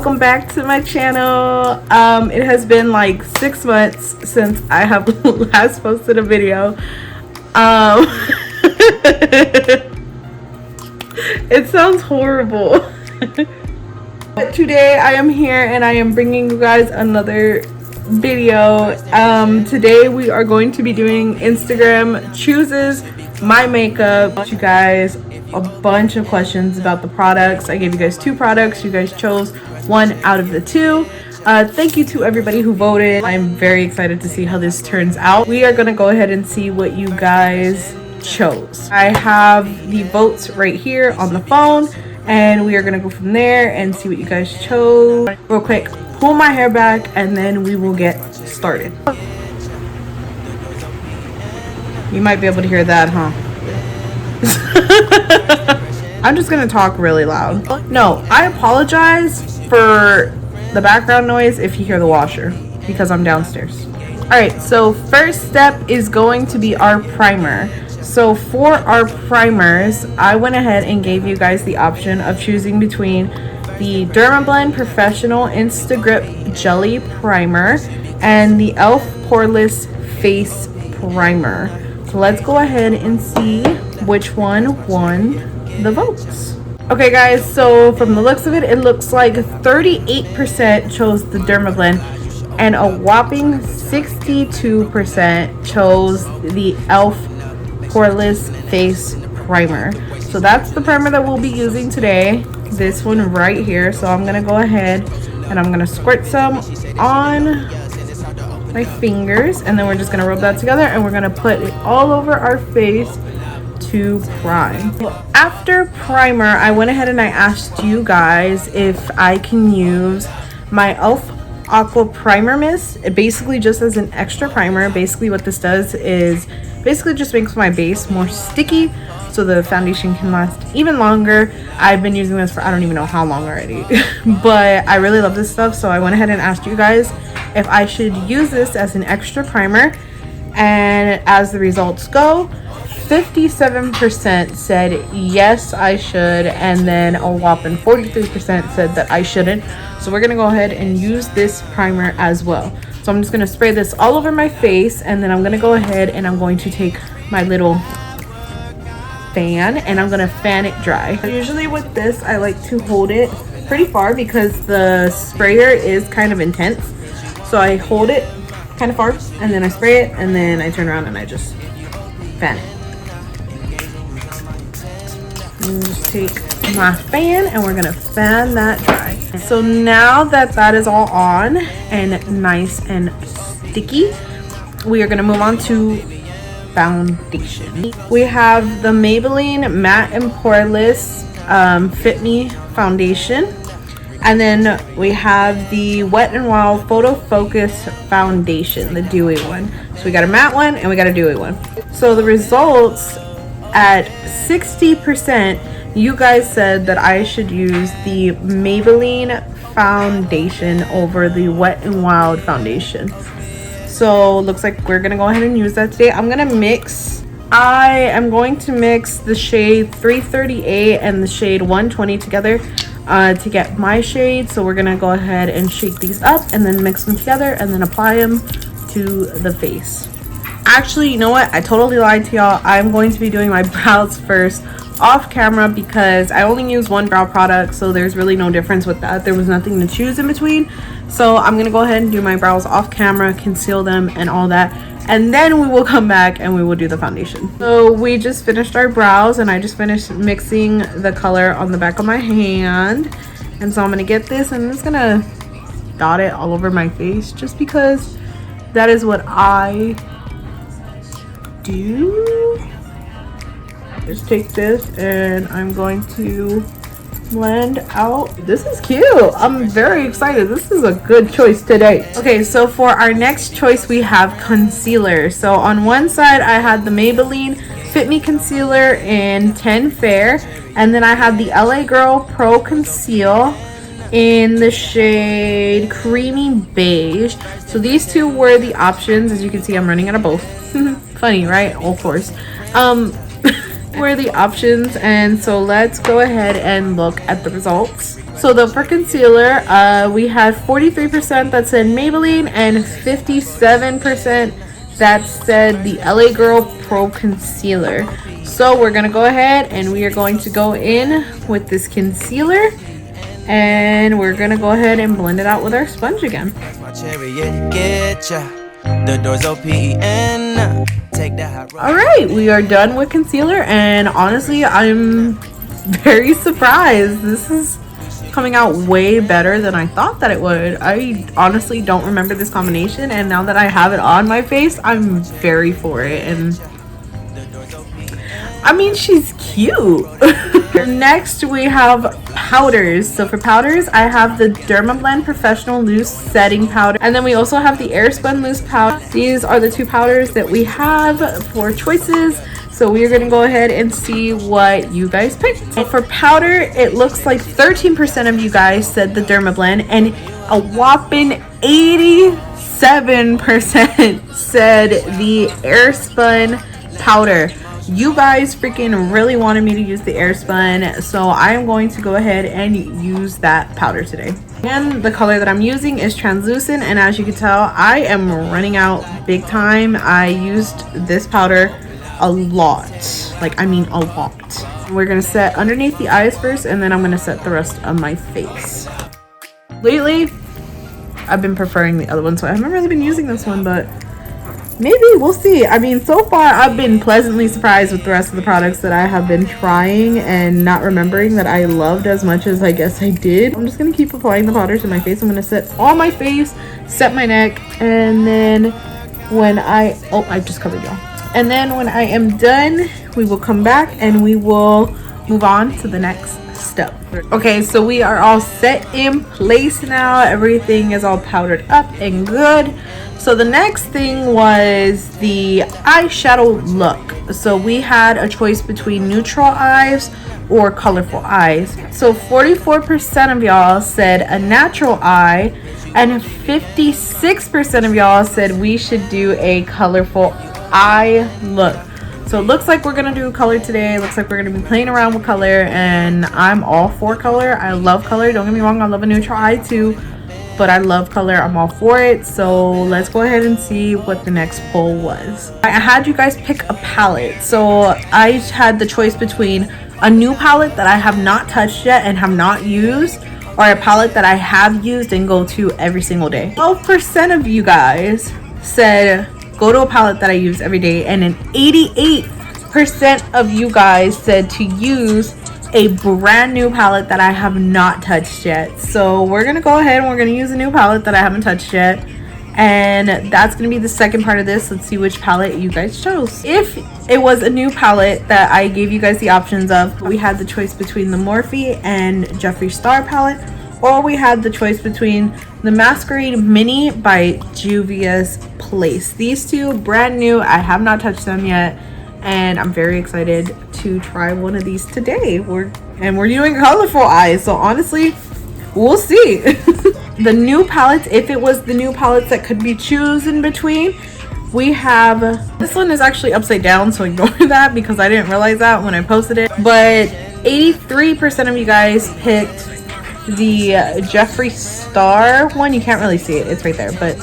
welcome back to my channel. It has been like 6 months since I have last posted a video. It sounds horrible. But today I am here and I am bringing you guys another video. Today we are going to be doing Instagram chooses my makeup. You guys a bunch of questions about the products. I gave you guys 2 products. You guys chose 1 out of the 2. Thank you to everybody who voted. I'm very excited to see how this turns out. We are gonna go ahead and see what you guys chose. I have the votes right here on the phone, and we are gonna go from there and see what you guys chose. Real quick, pull my hair back and then we will get started. You might be able to hear that, huh? I'm just gonna talk really loud. No, I apologize for the background noise if you hear the washer, because I'm downstairs. Alright, so first step is going to be our primer. So for our primers, I went ahead and gave you guys the option of choosing between the Dermablend Professional Instagrip Jelly Primer and the e.l.f. Poreless Face Primer. So let's go ahead and see which one won the votes. Okay guys, so from the looks of it, it looks like 38% chose the Dermablend and a whopping 62% chose the e.l.f. Poreless Face Primer. So that's the primer that we'll be using today, this one right here. So I'm gonna go ahead and I'm gonna squirt some on my fingers, and then we're just gonna rub that together and we're gonna put it all over our face to prime. After primer, I went ahead and I asked you guys if I can use my e.l.f. Aqua Primer Mist, basically just as an extra primer. Basically what this does is basically just makes my base more sticky so the foundation can last even longer. I've been using this for I don't even know how long already, but I really love this stuff, so I went ahead and asked you guys if I should use this as an extra primer, and as the results go, 57% said yes I should, and then a whopping 43% said that I shouldn't. So we're gonna go ahead and use this primer as well. So I'm just gonna spray this all over my face, and then I'm gonna go ahead and I'm going to take my little fan and I'm gonna fan it dry. Usually with this, I like to hold it pretty far because the sprayer is kind of intense. So I hold it kind of far and then I spray it and then I turn around and I just fan it. And just take my fan and we're gonna fan that dry. So now that that is all on and nice and sticky, we are gonna move on to foundation. We have the Maybelline Matte and Poreless Fit Me foundation, and then we have the Wet n Wild Photo Focus foundation, the dewy one. So we got a matte one and we got a dewy one. So the results, at 60%, you guys said that I should use the Maybelline foundation over the Wet n Wild foundation. So looks like we're gonna go ahead and use that today. I'm gonna mix. I am going to mix the shade 338 and the shade 120 together to get my shade. So we're gonna go ahead and shake these up and then mix them together and then apply them to the face. Actually, you know what? I totally lied to y'all. I'm going to be doing my brows first off camera because I only use one brow product, so there's really no difference with that. There was nothing to choose in between. So I'm gonna go ahead and do my brows off camera, conceal them and all that, and then we will come back and we will do the foundation. So we just finished our brows and I just finished mixing the color on the back of my hand, and so I'm gonna get this and I'm just gonna dot it all over my face just because that is what I do. Just take this and I'm going to blend out. This is cute. I'm very excited. This is a good choice today. Okay, so for our next choice we have concealer. So on one side I had the Maybelline Fit Me concealer in 10 Fair, and then I had the LA Girl Pro Conceal in the shade Creamy Beige. So these two were the options. As you can see, I'm running out of both. Funny, right? Of course. were the options, and so let's go ahead and look at the results. So for concealer, we had 43% that said Maybelline and 57% that said the LA Girl Pro Concealer. So we're gonna go ahead and we are going to go in with this concealer, and we're gonna go ahead and blend it out with our sponge again. Alright, we are done with concealer, and honestly I'm very surprised. This is coming out way better than I thought that it would. I honestly don't remember this combination, and now that I have it on my face, I'm very for it. And I mean, she's cute. Next we have powders. So for powders, I have the Dermablend Professional Loose Setting Powder, and then we also have the Airspun Loose Powder. These are the two powders that we have for choices. So we are going to go ahead and see what you guys picked. For powder, it looks like 13% of you guys said the Dermablend, and a whopping 87% said the Airspun powder. You guys freaking really wanted me to use the Airspun, so I am going to go ahead and use that powder today. And the color that I'm using is translucent, and as you can tell, I am running out big time. I used this powder a lot, like I mean a lot. We're gonna set underneath the eyes first, and then I'm gonna set the rest of my face. Lately I've been preferring the other one, so I haven't really been using this one, but maybe we'll see. I mean, so far I've been pleasantly surprised with the rest of the products that I have been trying and not remembering that I loved as much as I guess I did. I'm just gonna keep applying the powder to my face. I'm gonna set all my face, set my neck, and then when I just covered y'all. And then when I am done, we will come back and we will move on to the next step. Okay, so we are all set in place now. Everything is all powdered up and good. So the next thing was the eyeshadow look. So we had a choice between neutral eyes or colorful eyes. So 44% of y'all said a natural eye, and 56% of y'all said we should do a colorful eye look. So it looks like we're gonna do color today. It looks like we're gonna be playing around with color, and I'm all for color. I love color, don't get me wrong, I love a neutral eye too, but I love color. I'm all for it. So let's go ahead and see what the next poll was. I had you guys pick a palette. So I had the choice between a new palette that I have not touched yet and have not used, or a palette that I have used and go to every single day. 12% of you guys said go to a palette that I use every day, and an 88% of you guys said to use a brand new palette that I have not touched yet. So we're gonna go ahead and we're gonna use a new palette that I haven't touched yet, and that's gonna be the second part of this. Let's see which palette you guys chose. If it was a new palette that I gave you guys the options of, we had the choice between the Morphe and Jeffree Star palette, or we had the choice between the Masquerade Mini by Juvia's Place. These two brand new, I have not touched them yet, and I'm very excited to try one of these today. We're doing colorful eyes, so honestly we'll see. The new palettes, if it was the new palettes that could be chosen between, we have, this one is actually upside down, so ignore that because I didn't realize that when I posted it, but 83% of you guys picked the Jeffree Star one. You can't really see it, it's right there, but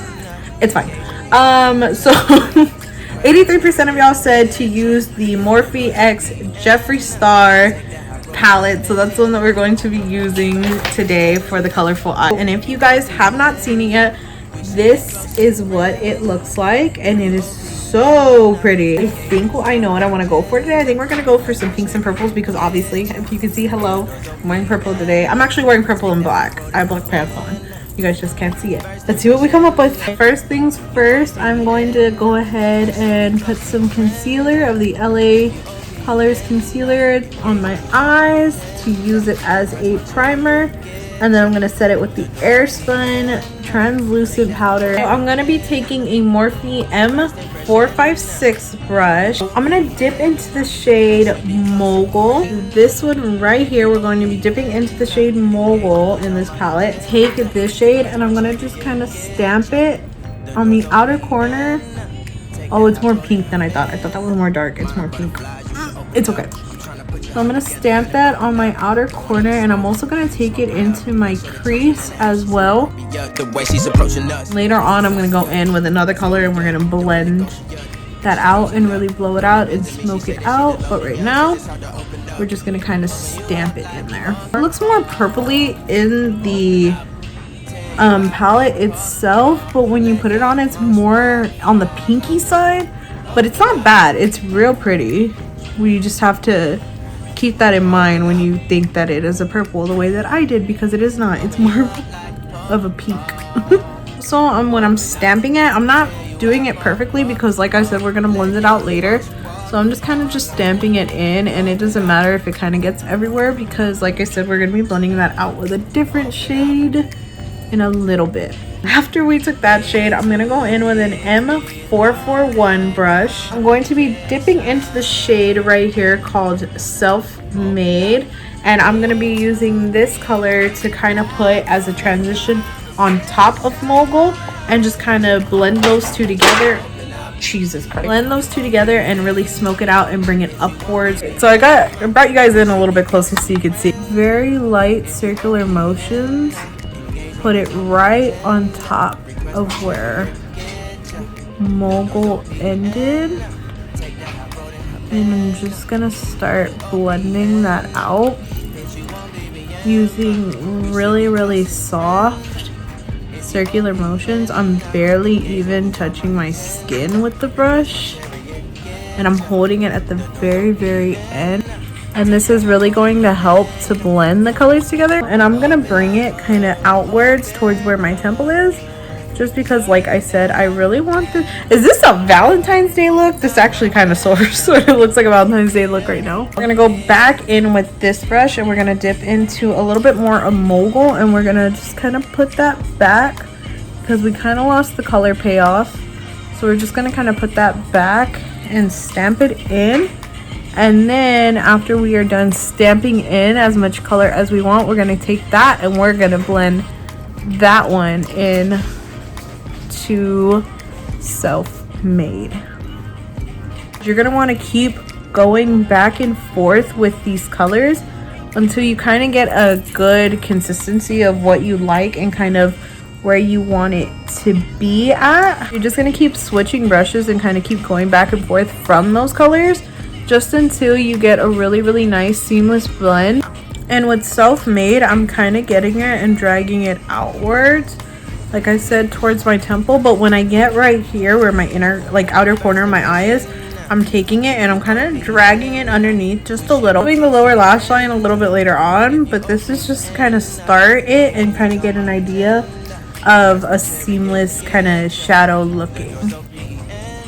it's fine. So 83% of y'all said to use the Morphe X Jeffree Star palette, so that's the one that we're going to be using today for the colorful eye. And if you guys have not seen it yet, this is what it looks like, and it is so pretty. I think I know what I want to go for today. I think we're gonna go for some pinks and purples because obviously, if you can see, hello, I'm wearing purple today. I'm actually wearing purple and black. I have black pants on. You guys just can't see it. Let's see what we come up with. First things first, I'm going to go ahead and put some concealer of the LA Colors concealer on my eyes to use it as a primer, and then I'm going to set it with the Airspun translucent powder. So I'm going to be taking a Morphe M456 brush. I'm going to dip into the shade Mogul. This one right here, we're going to be dipping into the shade Mogul in this palette. Take this shade and I'm going to just kind of stamp it on the outer corner. Oh, it's more pink than I thought. I thought that was more dark. It's more pink. It's okay. So I'm going to stamp that on my outer corner, and I'm also going to take it into my crease as well. Later on, I'm going to go in with another color and we're going to blend that out and really blow it out and smoke it out. But right now, we're just going to kind of stamp it in there. It looks more purpley in the palette itself, but when you put it on, it's more on the pinky side. But it's not bad. It's real pretty. We just have to keep that in mind when you think that it is a purple the way that I did, because it is not. It's more of a pink. So when I'm stamping it, I'm not doing it perfectly because like I said, we're gonna blend it out later. So I'm just kind of just stamping it in, and it doesn't matter if it kind of gets everywhere because like I said, we're gonna be blending that out with a different shade in a little bit. After we took that shade, I'm gonna go in with an M441 brush. I'm going to be dipping into the shade right here called Self-Made, and I'm gonna be using this color to kind of put as a transition on top of Mogul and just kind of blend those two together. Jesus Christ. Blend those two together and really smoke it out and bring it upwards. So I brought you guys in a little bit closer so you can see. Very light circular motions. Put it right on top of where Mogul ended, and I'm just gonna start blending that out using really soft circular motions. I'm barely even touching my skin with the brush, and I'm holding it at the very end. And this is really going to help to blend the colors together. And I'm gonna bring it kind of outwards towards where my temple is, just because like I said, I really want this. Is this a Valentine's Day look? This actually kind of sort of looks like a Valentine's Day look right now. We're gonna go back in with this brush and we're gonna dip into a little bit more of Mogul, and we're gonna just kind of put that back because we kind of lost the color payoff. So we're just gonna kind of put that back and stamp it in. And then after we are done stamping in as much color as we want, we're going to take that and we're going to blend that one in to Self-Made. You're going to want to keep going back and forth with these colors until you kind of get a good consistency of what you like and kind of where you want it to be at. You're just going to keep switching brushes and kind of keep going back and forth from those colors, just until you get a really nice seamless blend. And with Self-Made, I'm kind of getting it and dragging it outwards, like I said, towards my temple. But when I get right here where my outer corner of my eye is, I'm taking it and I'm kind of dragging it underneath just a little, doing the lower lash line a little bit later on. But this is just kind of start it and kind of get an idea of a seamless kind of shadow looking.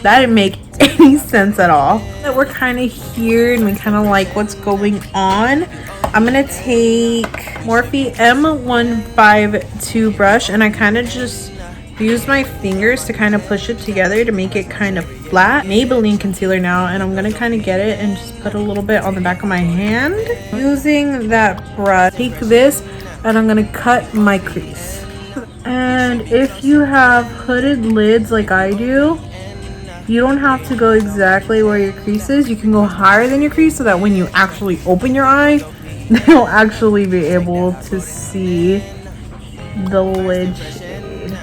That didn't make any sense at all. That we're kind of here and we kind of like what's going on. I'm gonna take Morphe M152 brush, and I kind of just use my fingers to kind of push it together to make it kind of flat. Maybelline concealer now, and I'm gonna kind of get it and just put a little bit on the back of my hand using that brush. Take this and I'm gonna cut my crease. And if you have hooded lids like I do, you don't have to go exactly where your crease is. You can go higher than your crease so that when you actually open your eye, they'll actually be able to see the lid shade.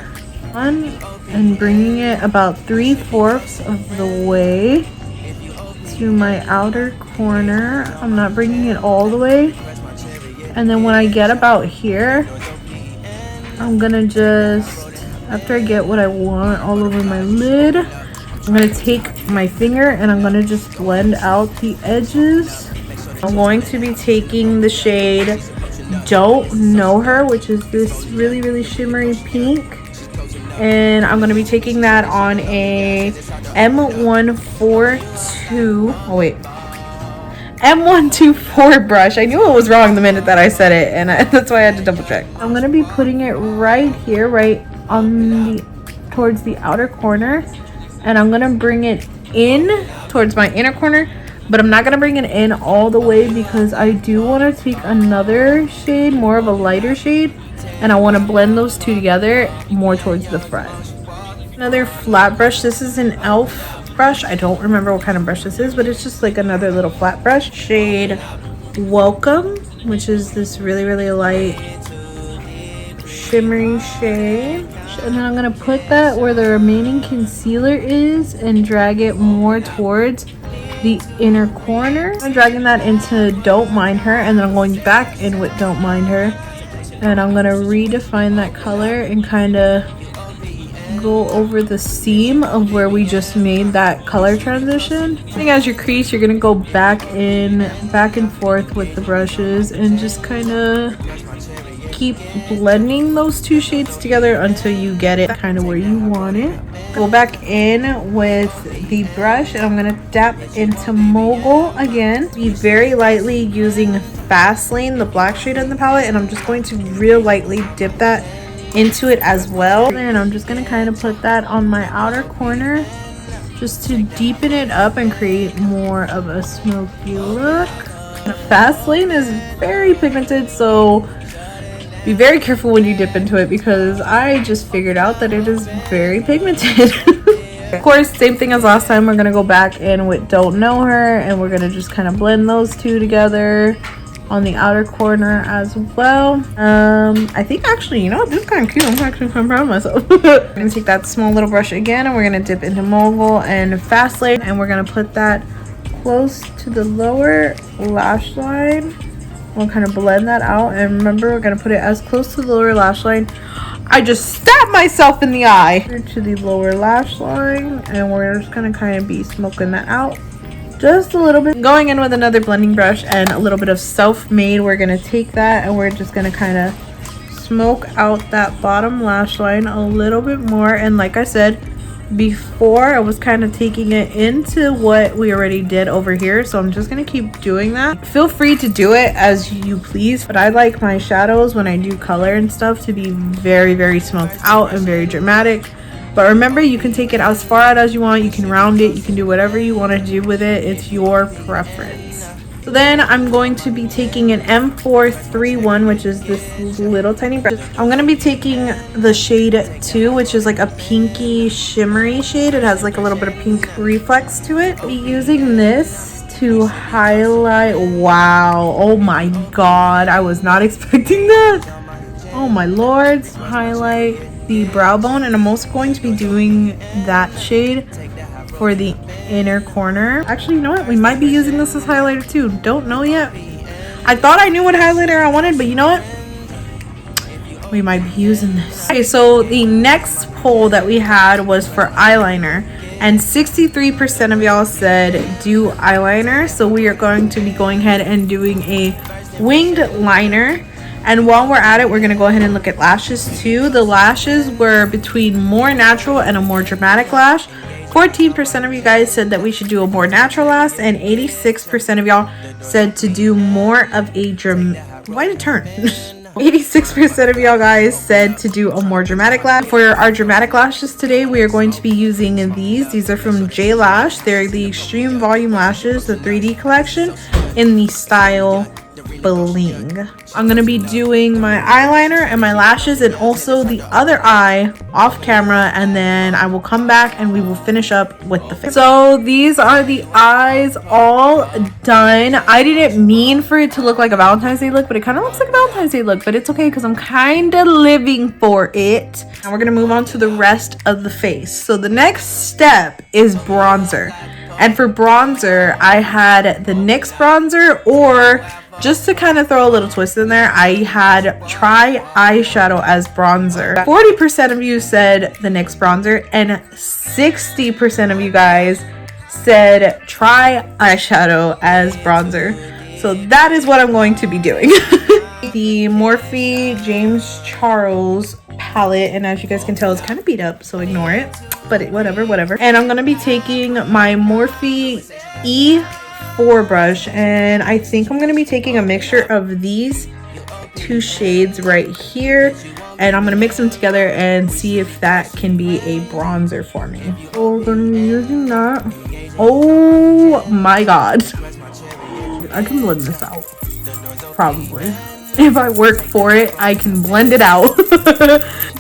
And bringing it about 3/4 of the way to my outer corner. I'm not bringing it all the way. And then when I get about here, I'm gonna just, after I get what I want all over my lid, I'm gonna take my finger and I'm gonna just blend out the edges. I'm going to be taking the shade Don't Know Her, which is this really shimmery pink. And I'm gonna be taking that on a M124 brush. I knew it was wrong the minute that I said it, and that's why I had to double check. I'm gonna be putting it right here, right on towards the outer corner. And I'm gonna bring it in towards my inner corner, but I'm not gonna bring it in all the way because I do want to take another shade, more of a lighter shade, and I want to blend those two together more towards the front. Another flat brush. This is an e.l.f. brush. I don't remember what kind of brush this is, but it's just like another little flat brush. Shade Welcome, which is this really, really light shimmery shade. And then I'm gonna put that where the remaining concealer is and drag it more towards the inner corner. I'm dragging that into Don't Mind Her, and then I'm going back in with Don't Mind Her, and I'm gonna redefine that color and kind of go over the seam of where we just made that color transition. I think as your crease, you're gonna go back and forth with the brushes and just kind of keep blending those two shades together until you get it kind of where you want it. Go back in with the brush, and I'm gonna dab into Mogul again. Be very lightly using Fast Lane, the black shade in the palette, and I'm just going to real lightly dip that into it as well. And I'm just gonna kind of put that on my outer corner just to deepen it up and create more of a smoky look. Fast Lane is very pigmented, so be very careful when you dip into it, because I just figured out that it is very pigmented. Of course, same thing as last time, we're gonna go back in with Don't Know Her, and we're gonna just kind of blend those two together on the outer corner as well. I think actually, you know what, this is kind of cute. I'm actually kind of proud of myself. We're gonna take that small little brush again, and we're gonna dip into Mogul and Fast Lane, and we're gonna put that close to the lower lash line. We'll kind of blend that out, and remember, we're gonna put it as close to the lower lash line. I just stabbed myself in the eye. To the lower lash line, and we're just gonna kind of be smoking that out just a little bit. Going in with another blending brush and a little bit of Self-Made, we're gonna take that and we're just gonna kind of smoke out that bottom lash line a little bit more. And like I said before, I was kind of taking it into what we already did over here, so I'm just gonna keep doing that. Feel free to do it as you please, but I like my shadows when I do color and stuff to be very, very smoked out and very dramatic. But remember, you can take it as far out as you want, you can round it, you can do whatever you want to do with it. It's your preference. So then I'm going to be taking an M431, which is this little tiny brush. I'm going to be taking the shade 2, which is like a pinky shimmery shade. It has like a little bit of pink reflex to it. I'll be using this to highlight. Wow. Oh my god. I was not expecting that. Oh my lord. Highlight the brow bone, and I'm also going to be doing that shade for the inner corner. Actually, you know what, we might be using this as highlighter too. Don't know yet. I thought I knew what highlighter I wanted, but you know what, we might be using this. Okay, so the next poll that we had was for eyeliner, and 63% of y'all said do eyeliner, so we are going to be going ahead and doing a winged liner. And while we're at it, we're gonna go ahead and look at lashes too. The lashes were between more natural and a more dramatic lash. 14% of you guys said that we should do a more natural lash, and 86% of y'all said to do more of a why did it turn? 86% of y'all guys said to do a more dramatic lash. For our dramatic lashes today, we are going to be using these. These are from J Lash. They're the Extreme Volume Lashes, the 3D collection, in the style Bling. I'm gonna be doing my eyeliner and my lashes and also the other eye off camera, and then I will come back and we will finish up with the face. So these are the eyes all done. I didn't mean for it to look like a Valentine's Day look, but it kind of looks like a Valentine's Day look, but it's okay because I'm kind of living for it. Now we're gonna move on to the rest of the face. So the next step is bronzer. And for bronzer, I had the NYX bronzer, or just to kind of throw a little twist in there, I had Try Eyeshadow as bronzer. 40% of you said the NYX bronzer, and 60% of you guys said Try Eyeshadow as bronzer. So that is what I'm going to be doing. The Morphe James Charles palette, and as you guys can tell, it's kind of beat up, so ignore it. But whatever. And I'm gonna be taking my Morphe E4 brush, and I think I'm gonna be taking a mixture of these two shades right here, and I'm gonna mix them together and see if that can be a bronzer for me. So we're gonna be using that. Oh my god, I can blend this out, probably. If I work for it, I can blend it out.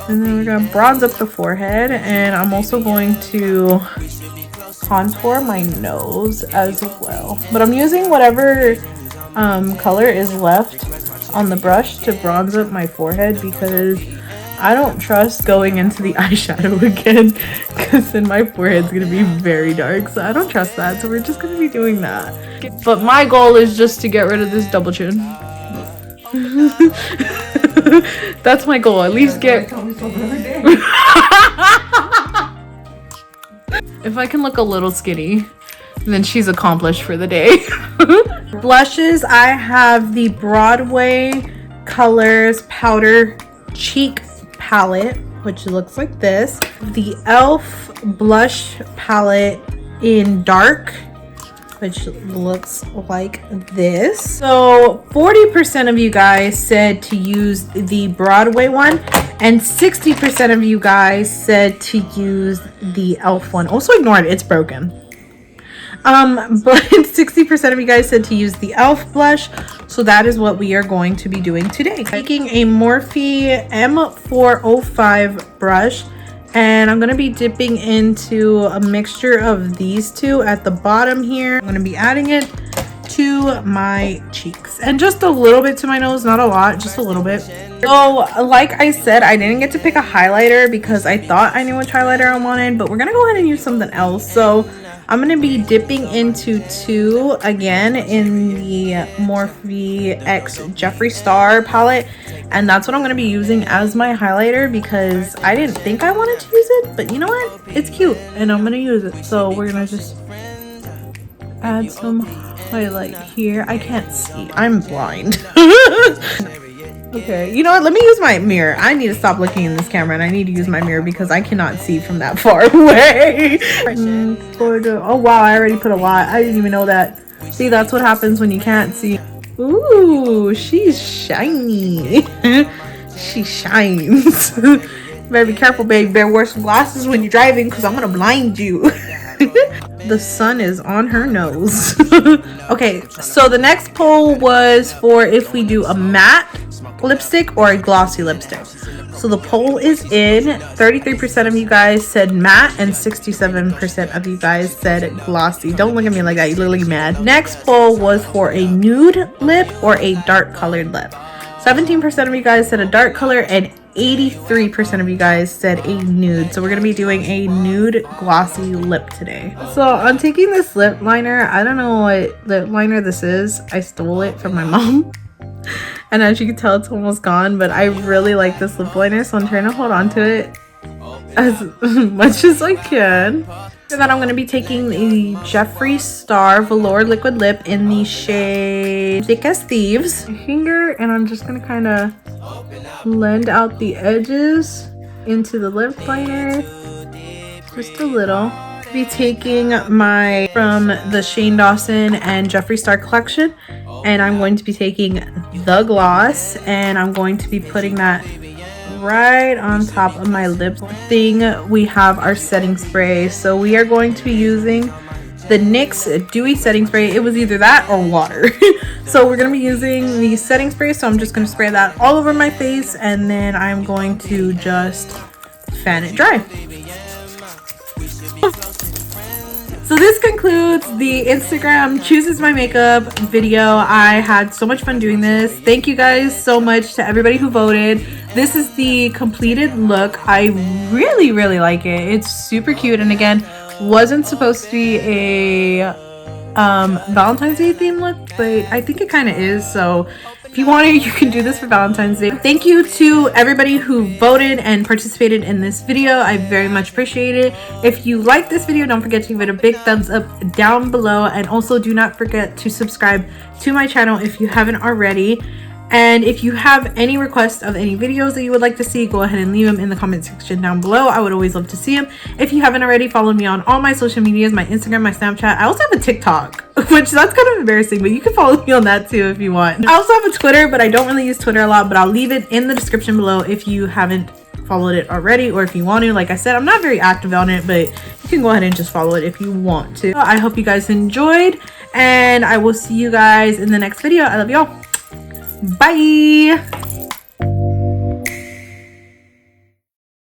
And then we're gonna bronze up the forehead, and I'm also going to contour my nose as well. But I'm using whatever color is left on the brush to bronze up my forehead because I don't trust going into the eyeshadow again because then my forehead's gonna be very dark, so I don't trust that, so we're just gonna be doing that. But my goal is just to get rid of this double chin. That's my goal, at least get if I can look a little skinny, then she's accomplished for the day. Blushes, I have the Broadway Colors Powder Cheek Palette, which looks like this. The e.l.f. Blush Palette in Dark, which looks like this. So 40% of you guys said to use the Broadway one, and 60% of you guys said to use the e.l.f. one. Also ignore it, it's broken. But 60% of you guys said to use the e.l.f. blush, so that is what we are going to be doing today. Taking a Morphe M405 brush, and I'm going to be dipping into a mixture of these two at the bottom here. I'm going to be adding it to my cheeks and just a little bit to my nose, not a lot, just a little bit. So like I said, I didn't get to pick a highlighter because I thought I knew which highlighter I wanted, but we're going to go ahead and use something else. So I'm going to be dipping into two again in the Morphe X Jeffree Star palette, and that's what I'm going to be using as my highlighter because I didn't think I wanted to use it, but you know what, it's cute and I'm going to use it. So we're going to just add some highlight here. I can't see, I'm blind. Okay, you know what, let me use my mirror. I need to stop looking in this camera and I need to use my mirror because I cannot see from that far away. Oh wow, I already put a lot. I didn't even know that. See, that's what happens when you can't see. Ooh, she's shiny. She shines. Better be careful, babe. Better wear some glasses when you're driving because I'm gonna blind you. The sun is on her nose. Okay, so the next poll was for if we do a matte lipstick or a glossy lipstick. So the poll is in. 33% of you guys said matte and 67% of you guys said glossy. Don't look at me like that, you look like mad. Next poll was for a nude lip or a dark colored lip. 17% of you guys said a dark color and 83% of you guys said a nude. So we're gonna be doing a nude glossy lip today. So I'm taking this lip liner. I don't know what lip liner this is. I stole it from my mom. And as you can tell, it's almost gone, but I really like this lip liner, so I'm trying to hold on to it as much as I can. And then I'm going to be taking the Jeffree Star Velour Liquid Lip in the shade Thick as Thieves. Finger, and I'm just going to kind of blend out the edges into the lip liner, just a little. Be taking my from the Shane Dawson and Jeffree Star collection, and I'm going to be taking the gloss and I'm going to be putting that right on top of my lip thing. We have our setting spray, so we are going to be using the NYX Dewy Setting Spray. It was either that or water. So we're going to be using the setting spray, so I'm just going to spray that all over my face and then I'm going to just fan it dry. So this concludes the Instagram Chooses My Makeup video. I had so much fun doing this. Thank you guys so much to everybody who voted. This is the completed look. I really, really like it. It's super cute. And again, wasn't supposed to be a Valentine's Day theme look, but I think it kind of is. So if you want it, you can do this for Valentine's Day. Thank you to everybody who voted and participated in this video. I very much appreciate it. If you like this video, don't forget to give it a big thumbs up down below. And also do not forget to subscribe to my channel if you haven't already. And if you have any requests of any videos that you would like to see, go ahead and leave them in the comment section down below. I would always love to see them. If you haven't already, follow me on all my social medias, my Instagram, my Snapchat. I also have a TikTok, which that's kind of embarrassing, but you can follow me on that too if you want. I also have a Twitter, but I don't really use Twitter a lot, but I'll leave it in the description below if you haven't followed it already, or if you want to. Like I said, I'm not very active on it, but you can go ahead and just follow it if you want to. I hope you guys enjoyed, and I will see you guys in the next video. I love y'all. Bye.